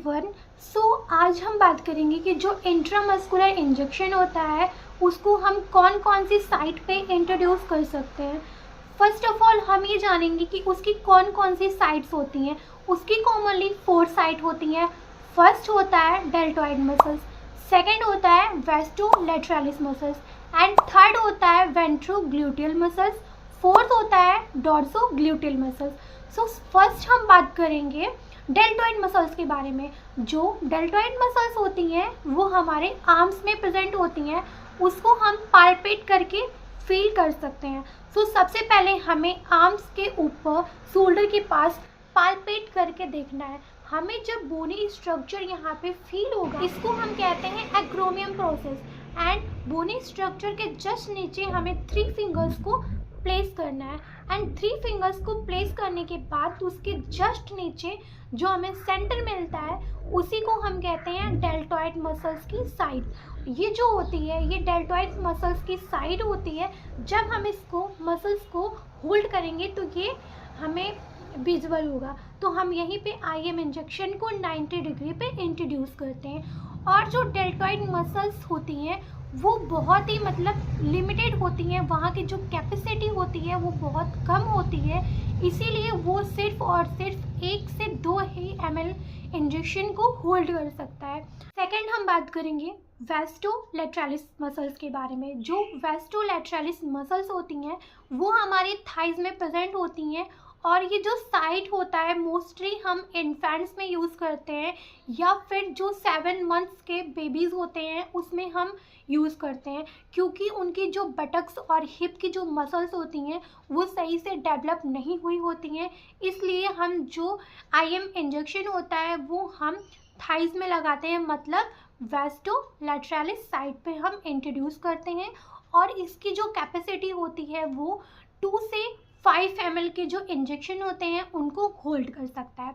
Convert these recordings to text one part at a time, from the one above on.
Everyone. आज हम बात करेंगे कि जो इंट्रामस्कुलर इंजेक्शन होता है उसको हम कौन कौन सी साइट पे इंट्रोड्यूस कर सकते हैं। फर्स्ट ऑफ ऑल हम ये जानेंगे कि उसकी कौन कौन सी साइट्स होती हैं। उसकी कॉमनली 4 साइट होती हैं। फर्स्ट होता है डेल्टॉइड मसल्स, सेकेंड होता है वेस्टोलेटरलिस मसल्स एंड थर्ड होता है वेंट्रोग्लूटियल मसल्स, फोर्थ होता है डॉर्सोग्लूटियल मसल्स। फर्स्ट हम बात करेंगे डेल्टॉइड मसल्स के बारे में। जो डेल्टॉइड मसल्स होती हैं वो हमारे आर्म्स में प्रेजेंट होती हैं, उसको हम पाल्पेट करके फील कर सकते हैं। सबसे पहले हमें आर्म्स के ऊपर शोल्डर के पास पाल्पेट करके देखना है। हमें जब बोनी स्ट्रक्चर यहाँ पे फील होगा, इसको हम कहते हैं acromion process. And bony structure के जस्ट नीचे हमें 3 फिंगर्स को प्लेस करना है। एंड 3 फिंगर्स को प्लेस करने के बाद उसके जस्ट नीचे जो हमें सेंटर मिलता है उसी को हम कहते हैं डेल्टॉइड मसल्स की साइड। ये जो होती है ये डेल्टॉइड मसल्स की साइड होती है। जब हम इसको मसल्स को होल्ड करेंगे तो ये हमें विजुअल होगा। तो हम यहीं पे आईएम इंजेक्शन को 90 डिग्री पे इंट्रोड्यूस करते हैं। और जो डेल्टॉइड मसल्स होती हैं वो बहुत ही लिमिटेड होती हैं, वहाँ की जो कैपेसिटी होती है वो बहुत कम होती है, इसीलिए वो सिर्फ और सिर्फ 1 से 2 ही ml इंजेक्शन को होल्ड कर सकता है। सेकेंड हम बात करेंगे वेस्टोलेटरलिस मसल्स के बारे में। जो वेस्टोलेटरलिस मसल्स होती हैं वो हमारे थाइज में प्रेजेंट होती हैं और ये जो साइट होता है मोस्टली हम इन्फेंट्स में यूज़ करते हैं या फिर जो 7 मंथ्स के बेबीज़ होते हैं उसमें हम यूज़ करते हैं, क्योंकि उनकी जो बटक्स और हिप की जो मसल्स होती हैं वो सही से डेवलप नहीं हुई होती हैं। इसलिए हम जो आईएम इंजेक्शन होता है वो हम थाइज में लगाते हैं, मतलब वेस्टोलेटरलिस साइट पे हम इंट्रोड्यूस करते हैं। और इसकी जो कैपेसिटी होती है वो 2 से 5 ml के जो इंजेक्शन होते हैं उनको होल्ड कर सकता है।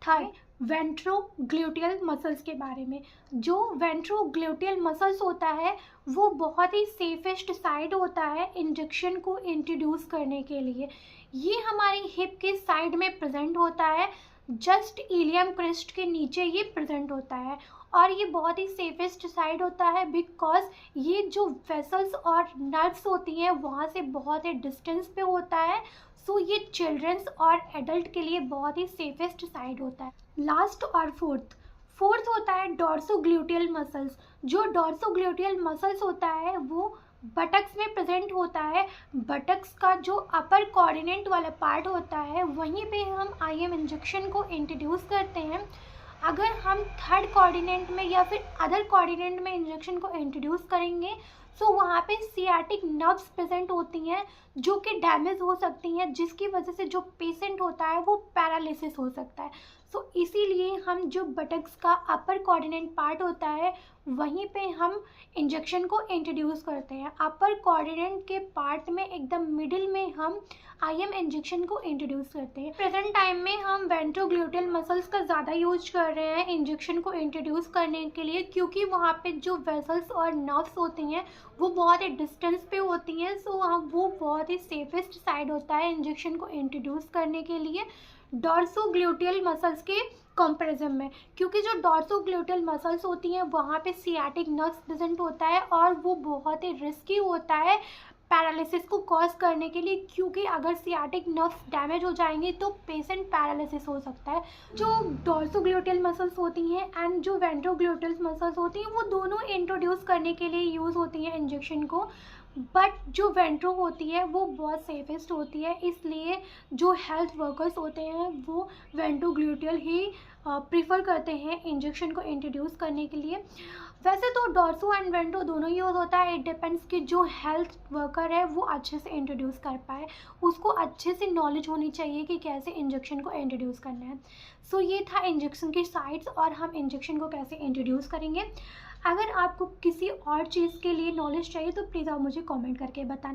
थर्ड वेंट्रोग्लूटियल मसल्स के बारे में। जो वेंट्रोग्लूटियल मसल्स होता है वो बहुत ही सेफेस्ट साइड होता है इंजेक्शन को इंट्रोड्यूस करने के लिए। ये हमारी हिप के साइड में प्रेजेंट होता है, जस्ट इलियम क्रेस्ट के नीचे ये प्रेजेंट होता है। और ये बहुत ही सेफेस्ट साइड होता है बिकॉज ये जो वेसल्स और नर्व्स होती हैं वहाँ से बहुत ही डिस्टेंस पे होता है। ये चिल्ड्रंस और एडल्ट के लिए बहुत ही सेफेस्ट साइड होता है। लास्ट और फोर्थ होता है डॉर्सोग्लूटियल मसल्स। जो डॉर्सोग्लूटियल मसल्स होता है वो बटक्स में प्रेजेंट होता है। बटक्स का जो अपर कोऑर्डिनेट वाला पार्ट होता है वहीं पे हम आईएम इंजेक्शन को इंट्रोड्यूस करते हैं। अगर हम थर्ड कोऑर्डिनेट में या फिर अदर कोऑर्डिनेट में इंजेक्शन को इंट्रोड्यूस करेंगे वहाँ पे सियाटिक नर्व्स प्रेजेंट होती हैं जो कि डैमेज हो सकती हैं, जिसकी वजह से जो पेशेंट होता है वो पैरालिसिस हो सकता है। इसीलिए हम जो बटक्स का अपर कोऑर्डिनेट पार्ट होता है वहीं पे हम इंजेक्शन को इंट्रोड्यूस करते हैं। अपर कोऑर्डिनेट के पार्ट में एकदम मिडिल में हम आईएम इंजेक्शन को इंट्रोड्यूस करते हैं। प्रेजेंट टाइम में हम वेंट्रोग्लूटियल मसल्स का ज़्यादा यूज कर रहे हैं इंजेक्शन को इंट्रोड्यूस करने के लिए, क्योंकि वहाँ पे जो वेसल्स और नर्व्स होती हैं वो बहुत ही डिस्टेंस पे होती हैं। वो बहुत ही सेफेस्ट साइड होता है इंजेक्शन को इंट्रोड्यूस करने के लिए डॉर्सोग्लूटियल मसल्स के कंपैरिजन में, क्योंकि जो डॉर्सोग्लूटियल मसल्स होती हैं वहाँ पे सियाटिक नर्व्स प्रेजेंट होता है और वो बहुत ही रिस्की होता है पैरालिसिस को कॉज करने के लिए, क्योंकि अगर सियाटिक नर्व्स डैमेज हो जाएंगे तो पेशेंट पैरालिसिस हो सकता है। जो डॉर्सोग्लूटियल मसल्स होती हैं एंड जो वेंट्रोग्लूटियल मसल्स होती हैं वो दोनों इंट्रोड्यूस करने के लिए यूज़ होती हैं इंजेक्शन को, बट जो वेंट्रो होती है वो बहुत सेफेस्ट होती है। इसलिए जो हेल्थ वर्कर्स होते हैं वो वेंट्रोग्लूटियल ही प्रीफर करते हैं इंजेक्शन को इंट्रोड्यूस करने के लिए। वैसे तो डॉर्सो एंड वेंट्रो दोनों यूज़ होता है, इट डिपेंड्स कि जो हेल्थ वर्कर है वो अच्छे से इंट्रोड्यूस कर पाए, उसको अच्छे से नॉलेज होनी चाहिए कि कैसे इंजेक्शन को इंट्रोड्यूस करना है। ये था इंजेक्शन की साइड्स और हम इंजेक्शन को कैसे इंट्रोड्यूस करेंगे। अगर आपको किसी और चीज़ के लिए नॉलेज चाहिए तो प्लीज़ आप मुझे कमेंट करके बताना।